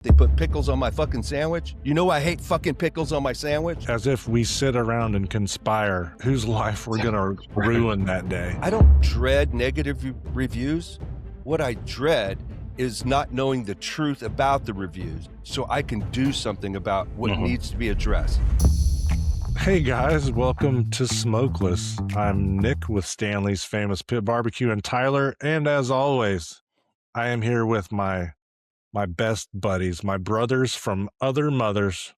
They put pickles on my fucking sandwich. You know I hate fucking pickles on my sandwich. As if we sit around and conspire whose life we're gonna ruin that day. I don't dread negative reviews. What I dread is not knowing the truth about the reviews so I can do something about what needs to be addressed. Hey guys, welcome to Smokeless. I'm Nick with Stanley's Famous Pit Barbecue and Tyler, and as always, I am here with my best buddies, my brothers from other mothers,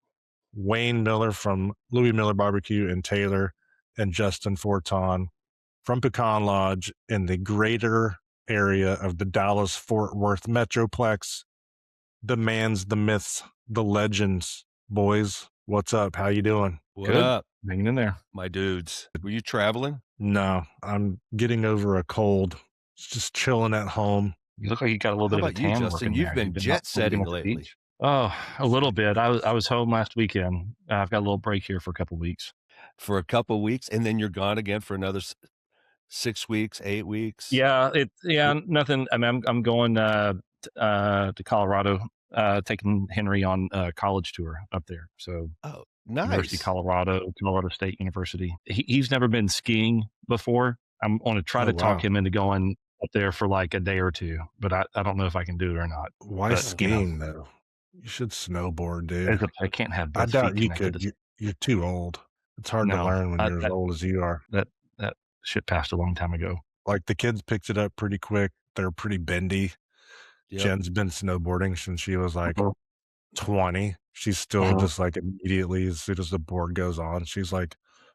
Wayne Miller from Louis Miller Barbecue and Taylor, and Justin Forton from Pecan Lodge in the greater area of the Dallas-Fort Worth Metroplex. The mans, the myths, the legends. Boys, what's up? How you doing? What up, hanging in there, my dudes? Were you traveling? No, I'm getting over a cold. Just chilling at home. You look like you got a little bit of a tan. How about you, Justin? You've been jet setting lately. Oh, a little bit. I was home last weekend. I've got a little break here for a couple of weeks. For a couple of weeks, and then you're gone again for another 6 weeks, 8 weeks. Yeah, nothing. I mean, I'm going to Colorado, taking Henry on a college tour up there. So, oh, nice. University of Colorado State University. He's never been skiing before. I'm going to try to talk him into going up there for like a day or two, but I don't know if I can do it or not. Why skiing though? You should snowboard, dude. I can't have. I doubt you could. You're too old. It's hard to learn when you're as old as you are. That shit passed a long time ago. Like the kids picked it up pretty quick. They're pretty bendy. Yep. Jen's been snowboarding since she was like 20. She's still just like immediately as soon as the board goes on, she's like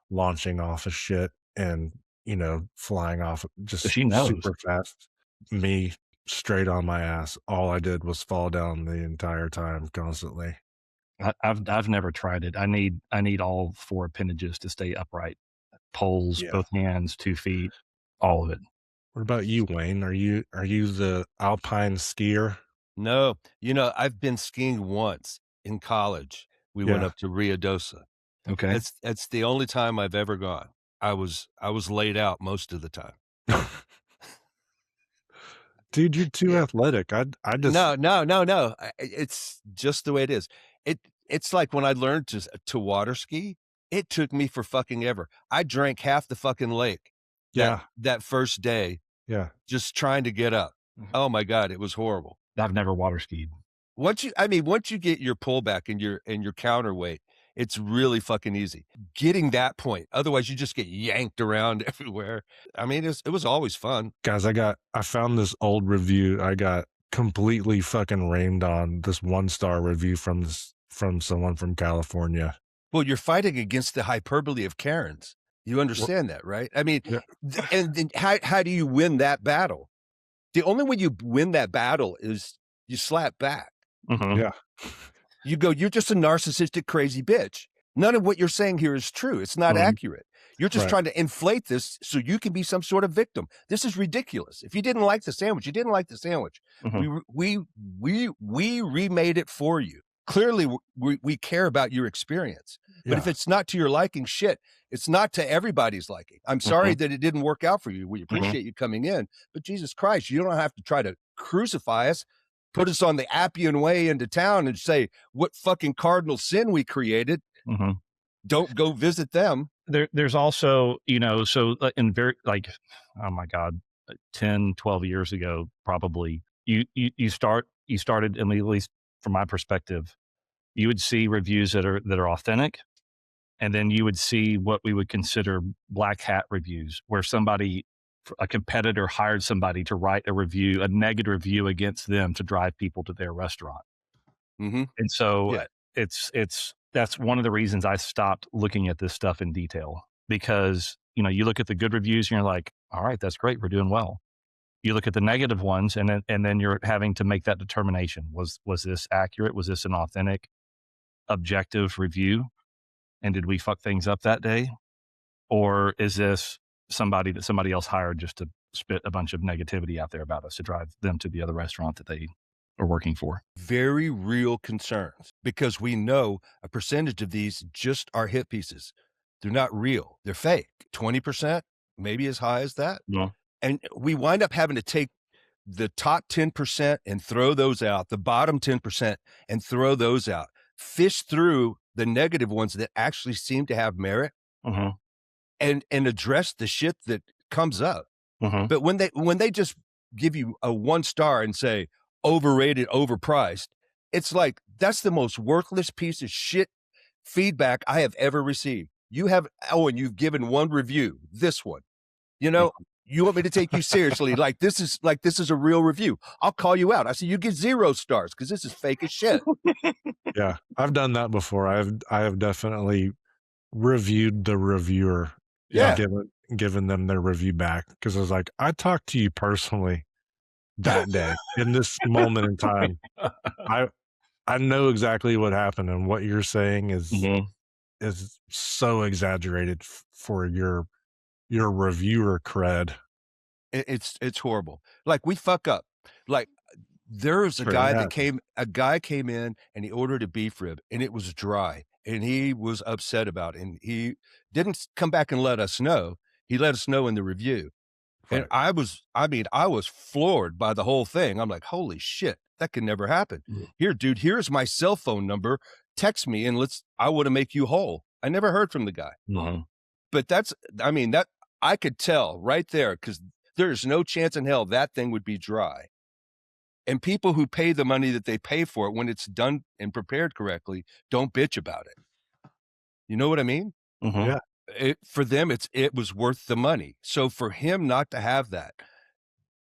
launching off of shit and flying off just she knows. Super fast. Me straight on my ass. All I did was fall down the entire time constantly. I've never tried it. I need all four appendages to stay upright. Poles, both hands, 2 feet, all of it. What about you, Wayne? Are you the alpine skier? No, I've been skiing once in college. We went up to Rio Dosa. Okay. That's the only time I've ever gone. I was laid out most of the time. Dude, you're too athletic. I just No. It's just the way it is. It's like when I learned to water ski, it took me for fucking ever. I drank half the fucking lake. That first day. Yeah. Just trying to get up. Oh my God, it was horrible. I've never water skied. Once you get your pullback and your counterweight, it's really fucking easy. Getting that point. Otherwise, you just get yanked around everywhere. I mean, it was always fun. Guys, I found this old review. I got completely fucking rained on. This 1-star review from someone from California. Well, you're fighting against the hyperbole of Karens. You understand that, right? I mean, and then how do you win that battle? The only way you win that battle is you slap back. Mm-hmm. Yeah. You go, you're just a narcissistic, crazy bitch. None of what you're saying here is true. It's not accurate. You're just trying to inflate this so you can be some sort of victim. This is ridiculous. If you didn't like the sandwich, you didn't like the sandwich. We remade it for you. Clearly, we care about your experience. But if it's not to your liking, shit, it's not to everybody's liking. I'm sorry that it didn't work out for you. We appreciate you coming in. But Jesus Christ, you don't have to try to crucify us. Put us on the Appian Way into town and say what fucking cardinal sin we created. Don't go visit them. There's also, so in very oh my God, 10, 12 years ago, probably you started, at least from my perspective, you would see reviews that are authentic. And then you would see what we would consider black hat reviews, where a competitor hired somebody to write a negative review against them to drive people to their restaurant. And so that's one of the reasons I stopped looking at this stuff in detail, because, you look at the good reviews and you're like, all right, that's great. We're doing well. You look at the negative ones and then you're having to make that determination. Was this accurate? Was this an authentic, objective review? And did we fuck things up that day? Or is this somebody that somebody else hired just to spit a bunch of negativity out there about us to drive them to the other restaurant that they are working for? Very real concerns, because we know a percentage of these just are hit pieces. They're not real. They're fake. 20%, maybe as high as that. Yeah. And we wind up having to take the top 10% and throw those out, the bottom 10% and throw those out. Fish through the negative ones that actually seem to have merit, and address the shit that comes up. But when they just give you a 1 star and say overrated, overpriced, it's like, that's the most worthless piece of shit feedback I have ever received. And you've given 1 review, this one. You know, you want me to take you seriously? Like this is a real review. I'll call you out. I say you get 0 stars because this is fake as shit. Yeah, I've done that before. I have definitely reviewed the reviewer. Yeah. Given them their review back, because I was like, I talked to you personally that day in this moment in time. I know exactly what happened, and what you're saying is so exaggerated for your reviewer cred. It's horrible. Like, we fuck up. Like, there's a guy came in and he ordered a beef rib and it was dry and he was upset about it, and he didn't come back and let us know. He let us know in the review. Right. And I was floored by the whole thing. I'm like, holy shit, that could never happen. Here, dude, here's my cell phone number. Text me and I want to make you whole. I never heard from the guy. But that I could tell right there, because there's no chance in hell that thing would be dry. And people who pay the money that they pay for it, when it's done and prepared correctly, don't bitch about it. You know what I mean? Yeah. For them, it was worth the money. So for him not to have that,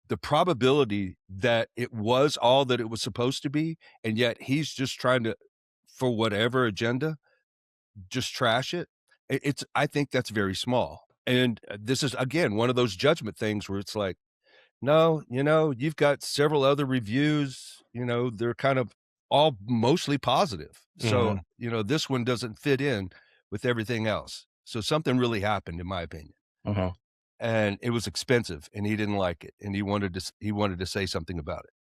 the probability that it was all that it was supposed to be, and yet he's just trying to, for whatever agenda, just trash it. I think that's very small. And this is, again, one of those judgment things where it's like, no, you've got several other reviews, they're kind of all mostly positive. So, this one doesn't fit in with everything else. So something really happened, in my opinion. And it was expensive and he didn't like it. And he wanted to say something about it.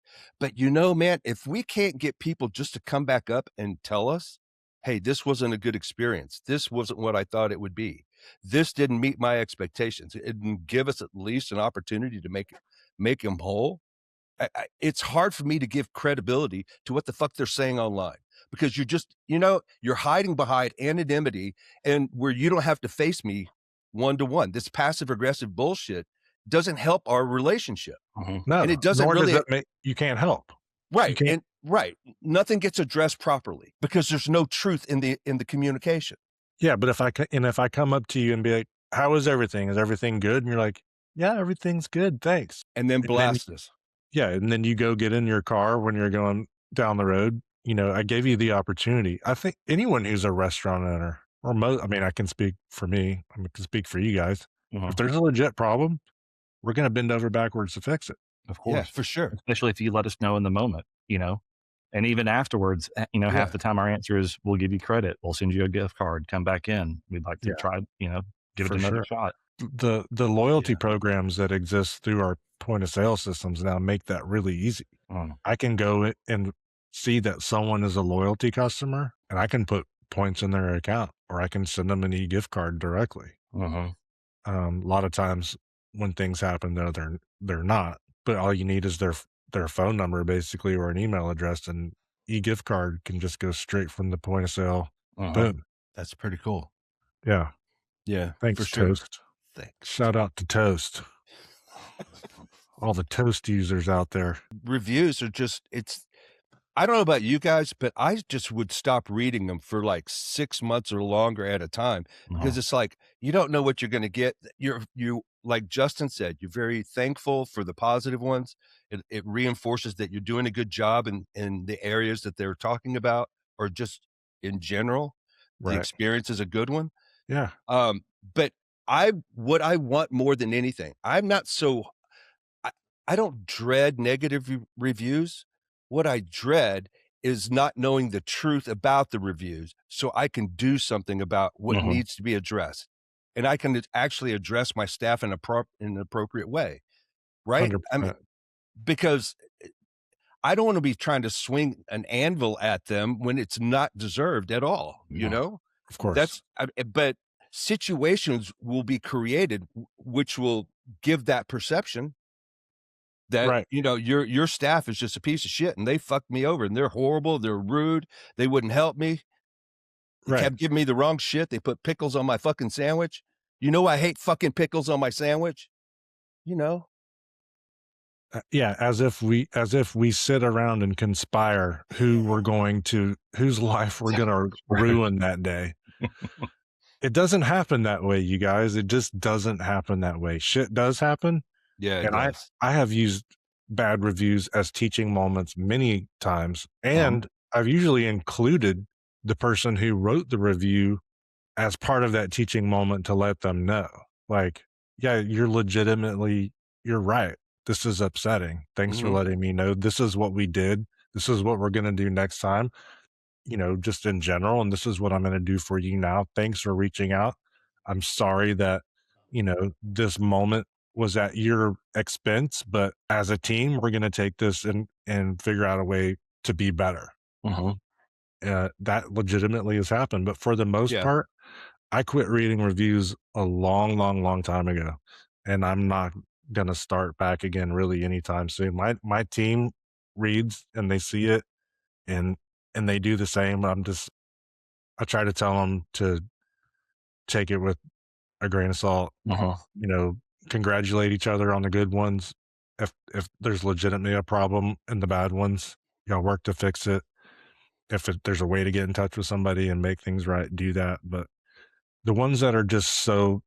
But man, if we can't get people just to come back up and tell us, hey, this wasn't a good experience. This wasn't what I thought it would be. This didn't meet my expectations. It didn't give us at least an opportunity to make them whole. It's hard for me to give credibility to what the fuck they're saying online, because you're just, you're hiding behind anonymity, and where you don't have to face me one-to-one. This passive aggressive bullshit doesn't help our relationship. No, and it doesn't nor really does that you can't help. Right. Nothing gets addressed properly because there's no truth in the communication. Yeah, but if I come up to you and be like, how is everything? Is everything good? And you're like, yeah, everything's good, thanks. And then blast us. Yeah, and then you go get in your car when you're going down the road. I gave you the opportunity. I think anyone who's a restaurant owner, or I can speak for me. I can speak for you guys. If there's a legit problem, we're going to bend over backwards to fix it. Of course. Yeah, for sure. Especially if you let us know in the moment, and even afterwards, half the time our answer is, we'll give you credit. We'll send you a gift card. Come back in. We'd like to try, give it another shot. The loyalty programs that exist through our point of sale systems now make that really easy. I can go and see that someone is a loyalty customer, and I can put points in their account, or I can send them an e-gift card directly. A lot of times when things happen, though, they're not, but all you need is their phone number, basically, or an email address, and e-gift card can just go straight from the point of sale. Boom. That's pretty cool. Yeah. Yeah. Thanks, for sure. Toast. Thanks. Shout out to Toast. All the Toast users out there. Reviews are just, I don't know about you guys, but I just would stop reading them for like 6 months or longer at a time, because it's like, you don't know what you're going to get. You, like Justin said, you're very thankful for the positive ones. It reinforces that you're doing a good job in the areas that they're talking about, or just in general, the experience is a good one. Yeah. But what I want more than anything, I'm not so, I don't dread negative reviews. What I dread is not knowing the truth about the reviews, so I can do something about what needs to be addressed. And I can actually address my staff in an appropriate way. Right? 100%. Because I don't want to be trying to swing an anvil at them when it's not deserved at all. Of course. But situations will be created which will give that perception. that, Right. your staff is just a piece of shit and they fucked me over and they're horrible, they're rude, they wouldn't help me. They Right. kept giving me the wrong shit. They put pickles on my fucking sandwich. I hate fucking pickles on my sandwich. Yeah, as if we sit around and conspire whose life we're gonna ruin that day. It doesn't happen that way, you guys. It just doesn't happen that way. Shit does happen. Yeah, it And does. I have used bad reviews as teaching moments many times, and I've usually included the person who wrote the review as part of that teaching moment to let them know, like, yeah, you're right. This is upsetting. Thanks for letting me know. This is what we did. This is what we're going to do next time, just in general. And this is what I'm going to do for you now. Thanks for reaching out. I'm sorry that, this moment was at your expense, but as a team, we're going to take this and figure out a way to be better. That legitimately has happened. But for the most part, I quit reading reviews a long, long, long time ago, and I'm not going to start back again really anytime soon. My team reads and they see it and they do the same. I try to tell them to take it with a grain of salt, congratulate each other on the good ones. If there's legitimately a problem in the bad ones, work to fix it. If there's a way to get in touch with somebody and make things right, do that. But the ones that are just so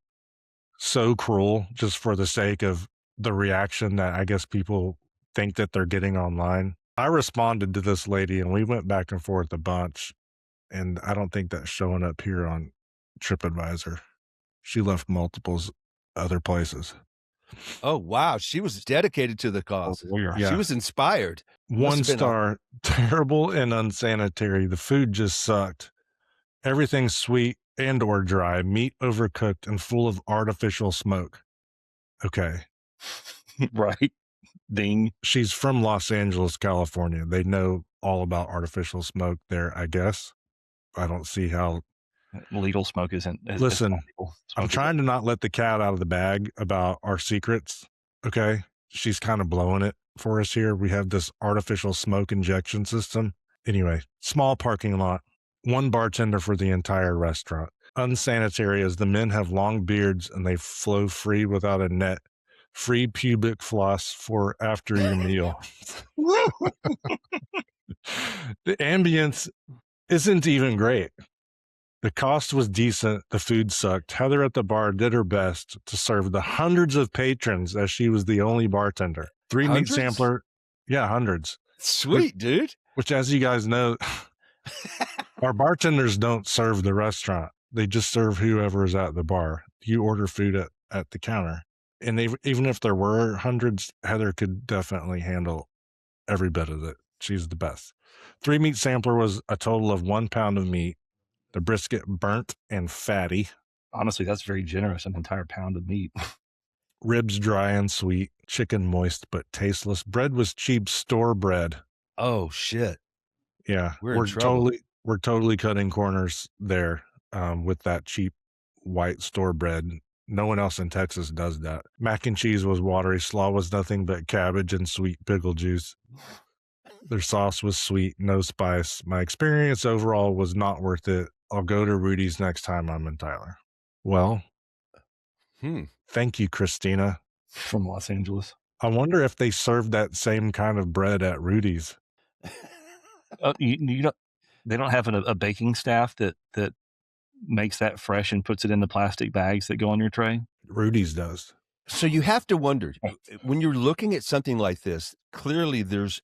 cruel just for the sake of the reaction that I guess people think that they're getting online. I responded to this lady and we went back and forth a bunch, and I don't think that's showing up here on TripAdvisor. She left multiples other places. Oh, wow. She was dedicated to the cause. Yeah. She was inspired. 1 star, terrible and unsanitary. The food just sucked. Everything's sweet and or dry, meat overcooked and full of artificial smoke. Okay. Right. Ding. She's from Los Angeles, California. They know all about artificial smoke there, I guess. I don't see how legal smoke isn't. Listen, I'm trying to not let the cat out of the bag about our secrets. Okay. She's kind of blowing it for us here. We have this artificial smoke injection system. Anyway, small parking lot, 1 bartender for the entire restaurant. Unsanitary as the men have long beards and they flow free without a net. Free pubic floss for after your meal. The ambience isn't even great. The cost was decent. The food sucked. Heather at the bar did her best to serve the hundreds of patrons as she was the only bartender. 3 meat sampler. Yeah, hundreds. Sweet, dude. Which, as you guys know, our bartenders don't serve the restaurant. They just serve whoever is at the bar. You order food at the counter. And even if there were hundreds, Heather could definitely handle every bit of it. She's the best. 3 meat sampler was a total of 1 pound of meat. The brisket burnt and fatty. Honestly, that's very generous, an entire pound of meat. Ribs dry and sweet. Chicken moist but tasteless. Bread was cheap store bread. Oh, shit. Yeah. We're in trouble. We're totally cutting corners there with that cheap white store bread. No one else in Texas does that. Mac and cheese was watery. Slaw was nothing but cabbage and sweet pickle juice. Their sauce was sweet, no spice. My experience overall was not worth it. I'll go to Rudy's next time I'm in Tyler. Well, thank you, Christina. From Los Angeles. I wonder if they serve that same kind of bread at Rudy's. They don't have a baking staff that makes that fresh and puts it in the plastic bags that go on your tray? Rudy's does. So you have to wonder, when you're looking at something like this, clearly there's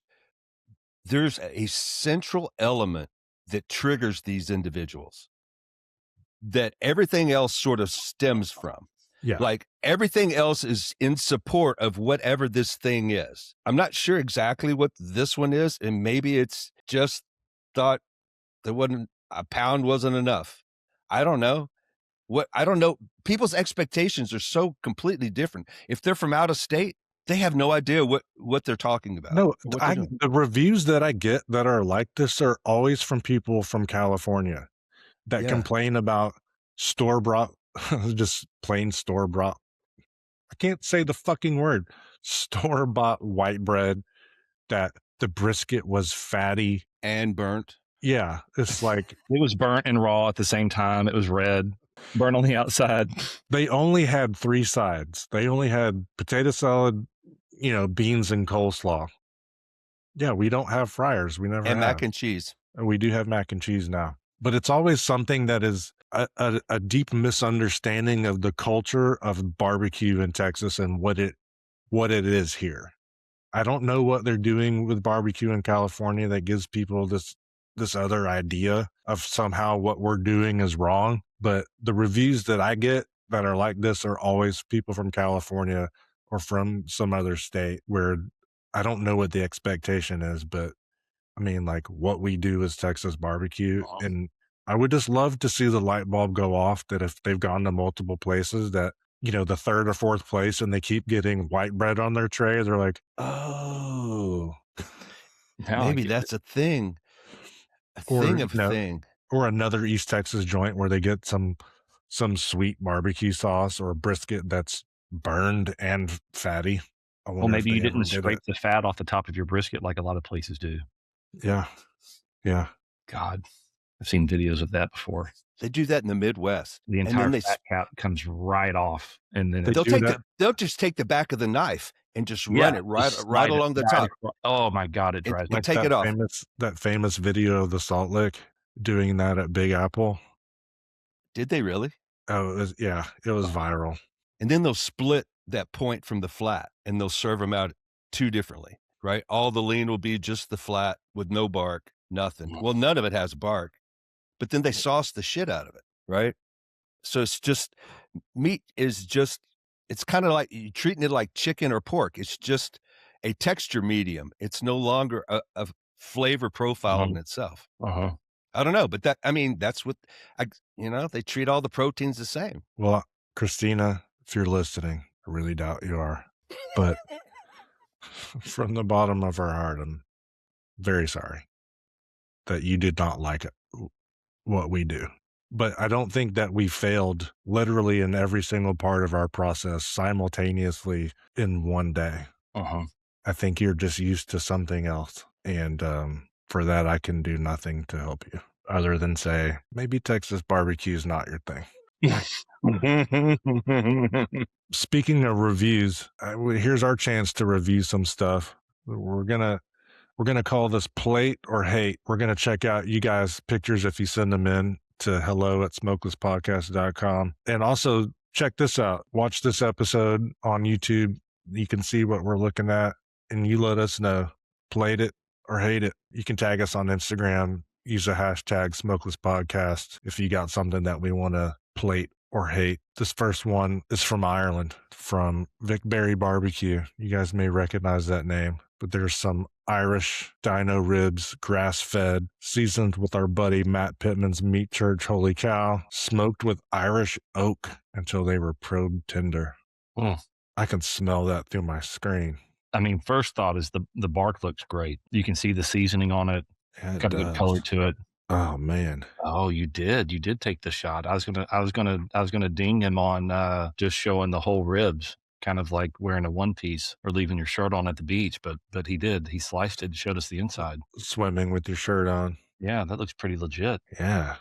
a central element that triggers these individuals that everything else sort of stems from. Yeah. Like everything else is in support of whatever this thing is. I'm not sure exactly what this one is. And maybe it's just thought a pound wasn't enough. I don't know. I don't know. People's expectations are so completely different. If they're from out of state, they have no idea what they're talking about. No, the reviews that I get that are like this are always from people from California that complain about store-bought, just plain store-bought. I can't say the fucking word. store-bought white bread that the brisket was fatty and burnt. Yeah, it's like it was burnt and raw at the same time. It was red, burnt on the outside. They only had 3 sides. They only had potato salad, beans and coleslaw. Yeah, we don't have fryers. We never And have. mac and cheese. We do have mac and cheese now. But it's always something that is a deep misunderstanding of the culture of barbecue in Texas and what it is here. I don't know what they're doing with barbecue in California that gives people this other idea of somehow what we're doing is wrong. But the reviews that I get that are like this are always people from California or from some other state where I don't know what the expectation is, but I mean, like what we do is Texas barbecue. And I would just love to see the light bulb go off that if they've gone to multiple places that, the third or fourth place and they keep getting white bread on their tray, they're like, oh, maybe that's a thing. Thing. Or another East Texas joint where they get some sweet barbecue sauce or a brisket that's burned and fatty. Well, maybe you didn't scrape the fat off the top of your brisket like a lot of places do. Yeah. Yeah. God, I've seen videos of that before. They do that in the Midwest. The entire fat cap comes right off, and then they'll just take the back of the knife and just run it right along the top. Oh my God, it drives me. Take it off. That famous video of the Salt Lick doing that at Big Apple. Did they really? Oh, it was viral. And then they'll split that point from the flat, and they'll serve them out 2 differently, right? All the lean will be just the flat with no bark, nothing. Well, none of it has bark, but then they sauce the shit out of it, right? So it's just, meat is just, it's kind of like you're treating it like chicken or pork. It's just a texture medium. It's no longer a flavor profile in itself. I don't know, but that's what, they treat all the proteins the same. Well, Christina, if you're listening, I really doubt you are, but from the bottom of our heart, I'm very sorry that you did not like it, what we do. But I don't think that we failed literally in every single part of our process simultaneously in one day. I think you're just used to something else. And for that, I can do nothing to help you other than say, maybe Texas barbecue is not your thing. Speaking of reviews, here's our chance to review some stuff. We're gonna call this Plate or Hate. We're gonna check out you guys' pictures if you send them in to hello@smokelesspodcast.com. And also check this out. Watch this episode on YouTube. You can see what we're looking at, and you let us know. Plate it or hate it. You can tag us on Instagram. Use the hashtag Smokeless Podcast if you got something that we want to plate or hate. This first one is from Ireland, from Vic Berry Barbecue. You guys may recognize that name, but there's some Irish dino ribs, grass-fed, seasoned with our buddy Matt Pittman's Meat Church Holy Cow, smoked with Irish oak until they were probed tender. I can smell that through my screen. I mean, first thought is the bark looks great. You can see the seasoning on it. Got a good color to it. Oh man. Oh, you did take the shot. I was gonna ding him on just showing the whole ribs, kind of like wearing a one piece or leaving your shirt on at the beach, but he did. He sliced it and showed us the inside. Swimming with your shirt on. Yeah, that looks pretty legit. Yeah.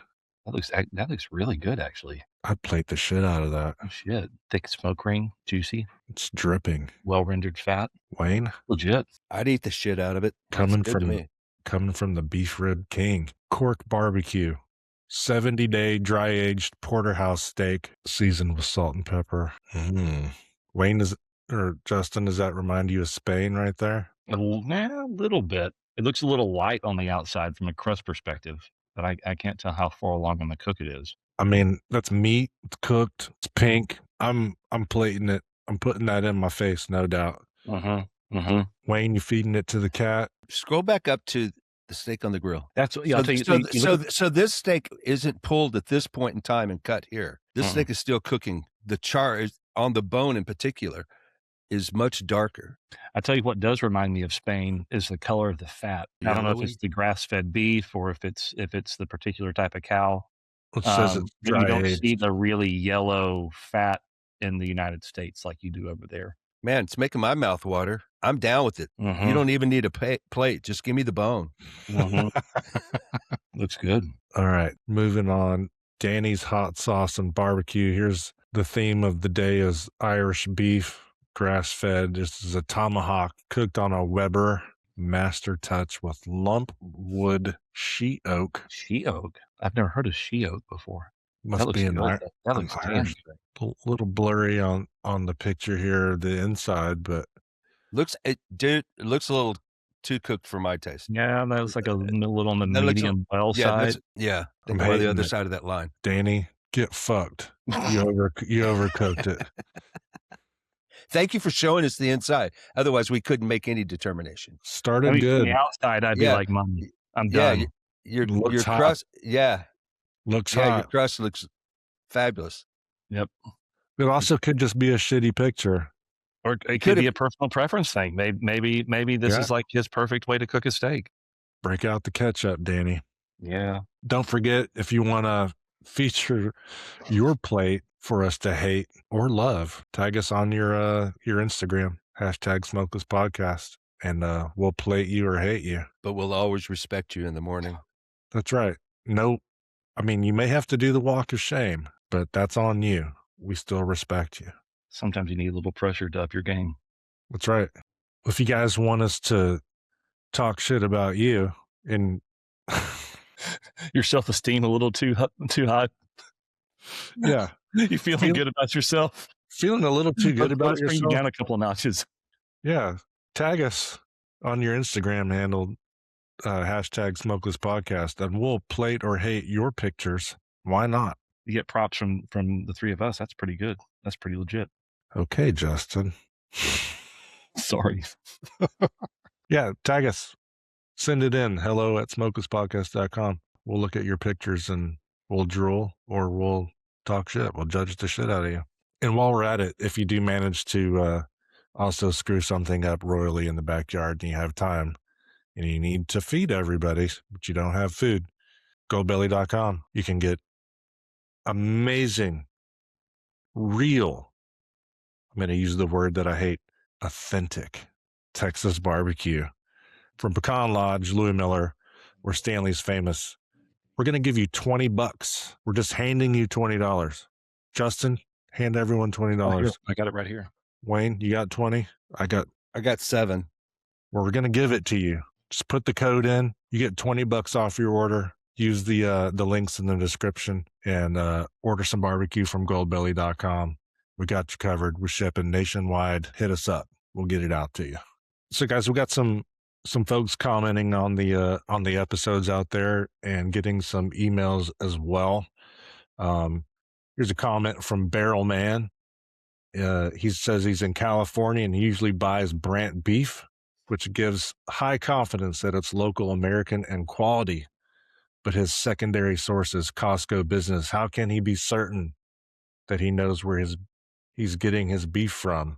That looks really good, actually. I'd plate the shit out of that. Oh shit. Thick smoke ring, juicy. It's dripping. Well rendered fat. Wayne? Legit. I'd eat the shit out of it. Coming from the Beef Rib King. Cork Barbecue. 70-day dry-aged porterhouse steak seasoned with salt and pepper. Wayne, Justin, does that remind you of Spain right there? A little bit. It looks a little light on the outside from a crust perspective, but I can't tell how far along on the cook it is. I mean, that's meat. It's cooked. It's pink. I'm plating it. I'm putting that in my face, no doubt. Wayne, you feeding it to the cat? Scroll back up to the steak on the grill. That's what. So this steak isn't pulled at this point in time and cut here. This steak is still cooking. The char is on the bone in particular is much darker. I tell you what does remind me of Spain is the color of the fat. I don't know if it's the grass-fed beef or if it's the particular type of cow. It says it's dry you don't aged. see the really yellow fat in the United States like you do over there. Man, it's making my mouth water. I'm down with it. Mm-hmm. You don't even need a plate. Just give me the bone. Mm-hmm. Looks good. All right, moving on. Danny's hot sauce and barbecue. Here's the theme of the day is Irish beef, grass-fed. This is a tomahawk cooked on a Weber Master Touch with lump wood she oak. She oak. I've never heard of she oak before. Must That be looks an good. That looks Irish tangy. thing. A little blurry on the picture here, the inside, but It looks a little too cooked for my taste. Yeah, that looks like a little on the That looks medium well side. Yeah, I'm think about the hating other it. side of that line. Danny, get fucked. You overcooked it. Thank you for showing us the inside. Otherwise, we couldn't make any determination. Started From good. the outside, I'd be Yeah. like, Mom, I'm Yeah, done. your Looks hot. crust. Yeah, Looks yeah, your hot. crust looks fabulous. Yep. It also could just be a shitty picture. Or it could be a personal preference thing. Maybe this Yeah. is like his perfect way to cook a steak. Break out the ketchup, Danny. Yeah. Don't forget, if you want to feature your plate for us to hate or love, tag us on your Instagram, #SmokelessPodcast, and we'll plate you or hate you. But we'll always respect you in the morning. That's right. No, I mean, you may have to do the walk of shame, but that's on you. We still respect you. Sometimes you need a little pressure to up your game. That's right. If you guys want us to talk shit about you and your self-esteem a little too high. Yeah. You feeling good about yourself? Feeling a little too good about Let's bring yourself? you down a couple of notches. Yeah. Tag us on your Instagram handle, #SmokelessPodcast, and we'll plate or hate your pictures. Why not? You get props from the three of us. That's pretty good. That's pretty legit. Okay, Justin. Sorry. Yeah, tag us. Send it in. hello@smokelesspodcast.com. We'll look at your pictures and we'll drool or we'll talk shit. We'll judge the shit out of you. And while we're at it, if you do manage to also screw something up royally in the backyard and you have time and you need to feed everybody, but you don't have food, goldbelly.com. You can get amazing, real, I'm going to use the word that I hate, authentic Texas barbecue from Pecan Lodge, Louis Miller, where Stanley's famous. We're going to give you $20. We're just handing you $20. Justin, hand everyone $20. I got it right here. Wayne, you got 20? I got 7. Well, we're going to give it to you. Just put the code in. You get $20 off your order. Use the links in the description and order some barbecue from goldbelly.com. We got you covered. We're shipping nationwide. Hit us up. We'll get it out to you. So guys, we got some folks commenting on the episodes out there and getting some emails as well. Here's a comment from Barrel Man. He says he's in California and he usually buys Brant beef, which gives high confidence that it's local American and quality. But his secondary source is Costco business. How can he be certain that he knows where he's getting his beef from?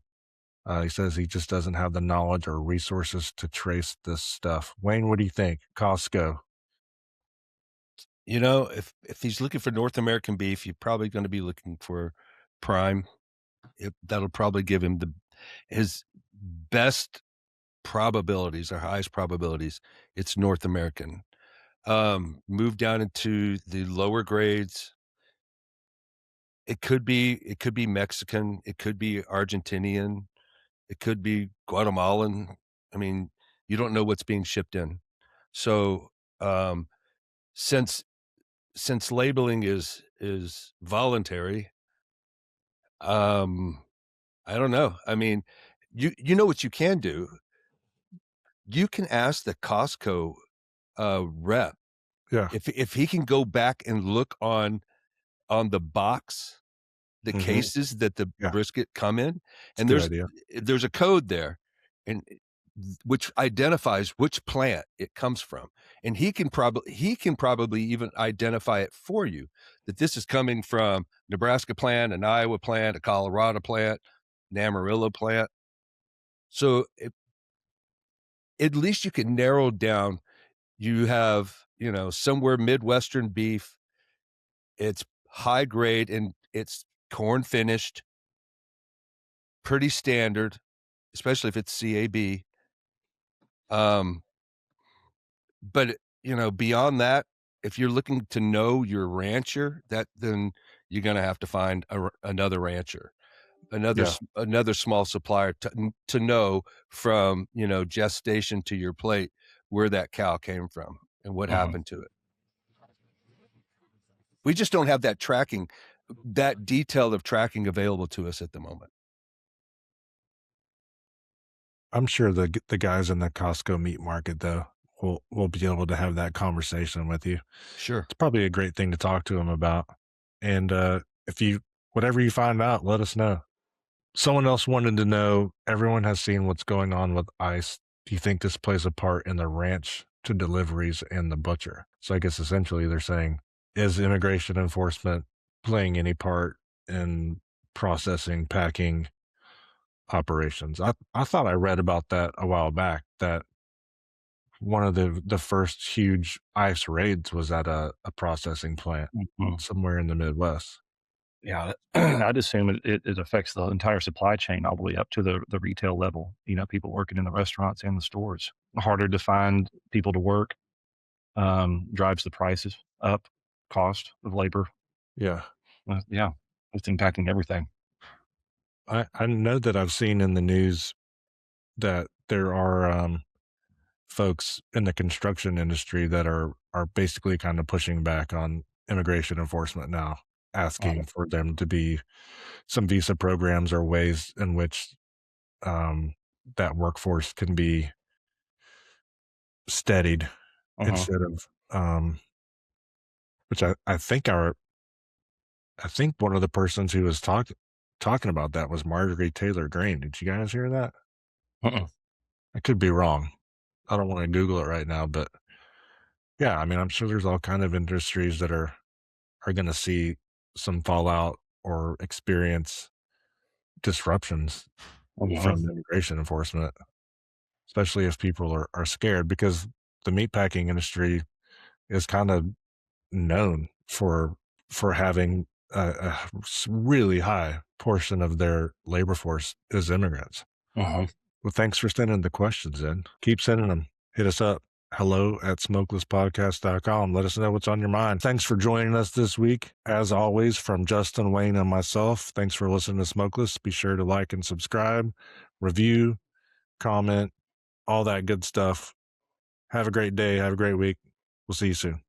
He says he just doesn't have the knowledge or resources to trace this stuff. Wayne, what do you think? Costco. You know, if he's looking for North American beef, you're probably going to be looking for Prime. That'll probably give him his best probabilities or highest probabilities. It's North American. Move down into the lower grades. It could be Mexican. It could be Argentinian. It could be Guatemalan. I mean, you don't know what's being shipped in. So, since labeling is voluntary, I don't know. I mean, you know what you can do? You can ask the Costco rep, Yeah, if he can go back and look on the box, the cases that the brisket come in, and there's a code there, and which identifies which plant it comes from, and he can probably even identify it for you, that this is coming from Nebraska plant, an Iowa plant, a Colorado plant, an Amarillo plant. So at least you can narrow down. You have, somewhere Midwestern beef. It's high grade and it's corn finished, pretty standard. especially if it's CAB. But beyond that, if you're looking to know your rancher, then you're going to have to find another rancher, another small supplier to know from gestation to your plate where that cow came from and what happened to it. We just don't have that detail of tracking available to us at the moment. I'm sure the guys in the Costco meat market though will be able to have that conversation with you. Sure. It's probably a great thing to talk to them about. And whatever you find out, let us know. Someone else wanted to know, everyone has seen what's going on with ICE. Do you think this plays a part in the ranch to deliveries and the butcher? So I guess essentially they're saying, is immigration enforcement playing any part in processing, packing operations? I thought I read about that a while back, that one of the first huge ICE raids was at a processing plant somewhere in the Midwest. Yeah, I'd assume it affects the entire supply chain all the way up to the retail level. People working in the restaurants and the stores. Harder to find people to work, drives the prices up, cost of labor. Yeah. Yeah, it's impacting everything. I know that I've seen in the news that there are folks in the construction industry that are basically kind of pushing back on immigration enforcement now, asking for them to be some visa programs or ways in which that workforce can be steadied instead of which I think one of the persons who was talking about that was Marjorie Taylor Greene. Did you guys hear that? I could be wrong. I don't want to Google it right now, but yeah, I mean, I'm sure there's all kind of industries that are going to see some fallout or experience disruptions from immigration enforcement, especially if people are scared, because the meatpacking industry is kind of known for having a really high portion of their labor force is immigrants. Well, thanks for sending the questions in. Keep sending them. Hit us up. hello@smokelesspodcast.com. Let us know what's on your mind. Thanks for joining us this week. As always, from Justin, Wayne, and myself, thanks for listening to Smokeless. Be sure to like and subscribe, review, comment, all that good stuff. Have a great day. Have a great week. We'll see you soon.